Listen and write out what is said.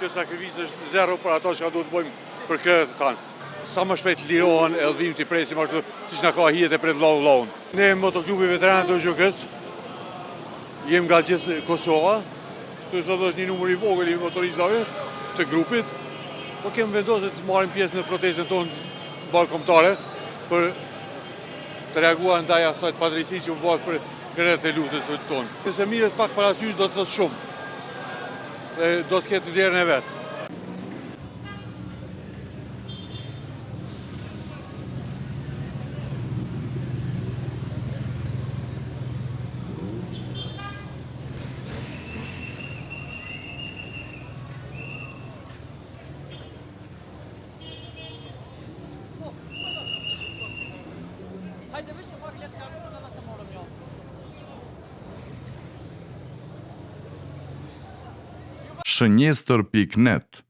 kjo sakrificë është zero për ato që duhet të bëjmë për kërët tanë. Sa më shpejt lirohen edhe vim t'i presim ashtu siç na ka hijet e pret vllau. Ne motoklubi veteranët të Gjokës jem nga gjithë Kosova. Këtu sot është një numër i vogël i motoristëve të grupit. Po kemi vendosur të marrim pjesë në protestën tonë ballkombëtare për të reaguar ndaj asaj padrejtisë që u bë për kërët e luftës tonë. Nëse mirët pak parasysh do të thotë shumë. Do të ketë derën e vet. Hajde vishë pak letë kartunë edhe të morëm jo. Shënjestër.net